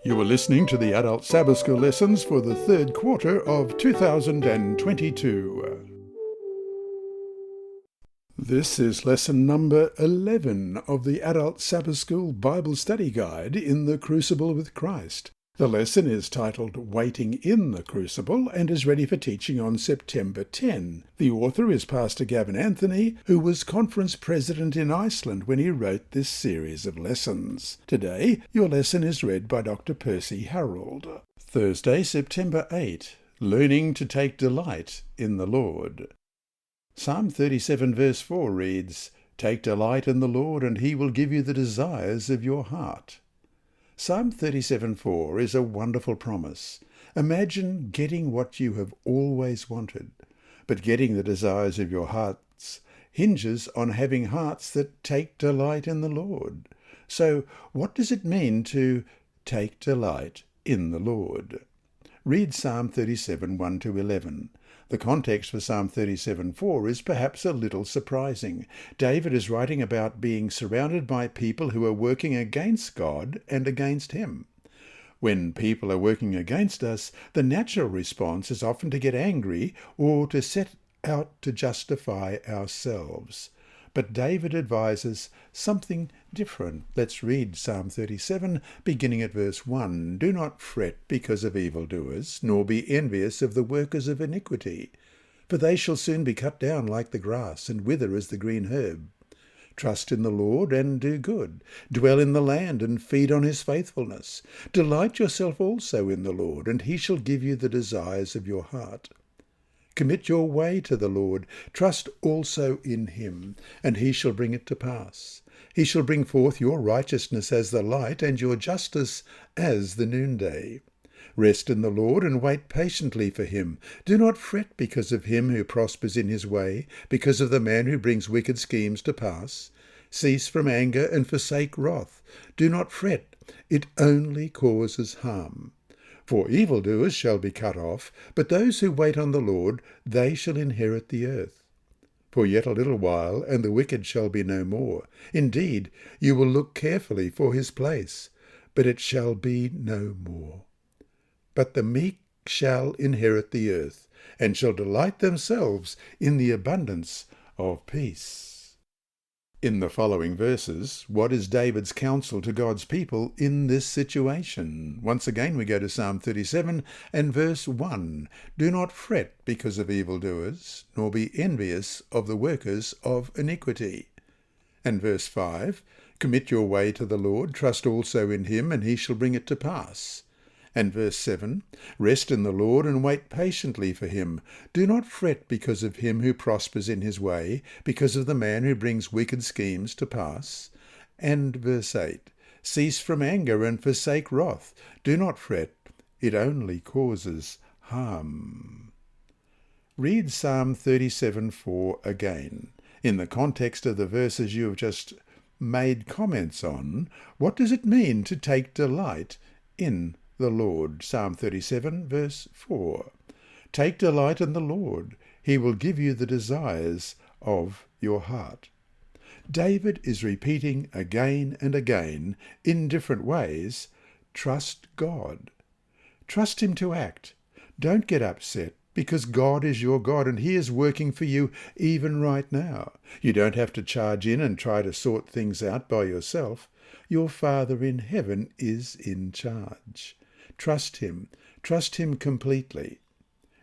You are listening to the Adult Sabbath School lessons for the third quarter of 2022. This is lesson number 11 of the Adult Sabbath School Bible Study Guide in the Crucible with Christ. The lesson is titled Waiting in the Crucible and is ready for teaching on September 10. The author is Pastor Gavin Anthony, who was conference president in Iceland when he wrote this series of lessons. Today, your lesson is read by Dr. Percy Harrold. Thursday, September 8. Learning to take delight in the Lord. Psalm 37 verse 4 reads, "Take delight in the Lord, and he will give you the desires of your heart." Psalm 37:4 is a wonderful promise. Imagine getting what you have always wanted, but getting the desires of your hearts hinges on having hearts that take delight in the Lord. So, what does it mean to take delight in the Lord? Read Psalm 37, 1-11. The context for Psalm 37:4 is perhaps a little surprising. David is writing about being surrounded by people who are working against God and against him. When people are working against us, the natural response is often to get angry or to set out to justify ourselves. But David advises something different. Let's read Psalm 37, beginning at verse 1. "Do not fret because of evildoers, nor be envious of the workers of iniquity, for they shall soon be cut down like the grass and wither as the green herb. Trust in the Lord and do good. Dwell in the land and feed on his faithfulness. Delight yourself also in the Lord, and he shall give you the desires of your heart. Commit your way to the Lord. Trust also in him, and he shall bring it to pass. He shall bring forth your righteousness as the light, and your justice as the noonday. Rest in the Lord and wait patiently for him. Do not fret because of him who prospers in his way, because of the man who brings wicked schemes to pass. Cease from anger and forsake wrath. Do not fret, it only causes harm. For evildoers shall be cut off, but those who wait on the Lord, they shall inherit the earth. For yet a little while, and the wicked shall be no more. Indeed, you will look carefully for his place, but it shall be no more. But the meek shall inherit the earth, and shall delight themselves in the abundance of peace." In the following verses, what is David's counsel to God's people in this situation? Once again, we go to Psalm 37 and verse 1. "Do not fret because of evildoers, nor be envious of the workers of iniquity." And verse 5, "Commit your way to the Lord, trust also in him, and he shall bring it to pass." And verse 7, "Rest in the Lord and wait patiently for him. Do not fret because of him who prospers in his way, because of the man who brings wicked schemes to pass." And verse 8, "Cease from anger and forsake wrath. Do not fret, it only causes harm." Read Psalm 37:4 again. In the context of the verses you have just made comments on, what does it mean to take delight in the Lord? Psalm 37 verse 4. "Take delight in the Lord. He will give you the desires of your heart." David is repeating again and again, in different ways, trust God. Trust him to act. Don't get upset, because God is your God and he is working for you even right now. You don't have to charge in and try to sort things out by yourself. Your Father in heaven is in charge. Trust him completely.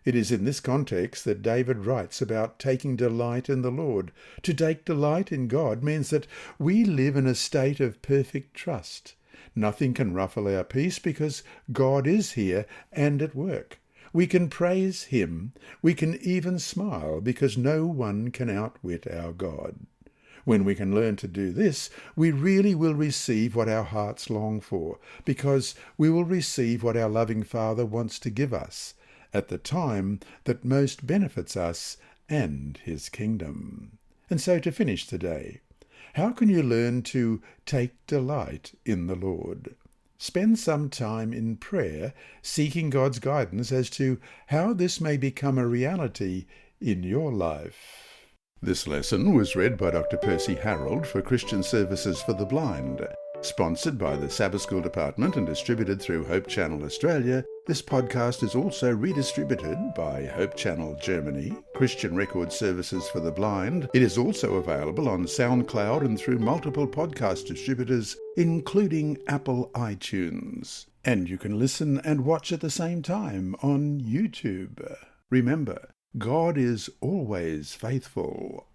It is in this context that David writes about taking delight in the Lord. To take delight in God means that we live in a state of perfect trust. Nothing can ruffle our peace because God is here and at work. We can praise him. We can even smile because no one can outwit our God. When we can learn to do this, we really will receive what our hearts long for, because we will receive what our loving Father wants to give us at the time that most benefits us and his kingdom. And so to finish today, how can you learn to take delight in the Lord? Spend some time in prayer, seeking God's guidance as to how this may become a reality in your life. This lesson was read by Dr. Percy Harrold for Christian Services for the Blind. Sponsored by the Sabbath School Department and distributed through Hope Channel Australia, this podcast is also redistributed by Hope Channel Germany, Christian Record Services for the Blind. It is also available on SoundCloud and through multiple podcast distributors, including Apple iTunes. And you can listen and watch at the same time on YouTube. Remember, God is always faithful.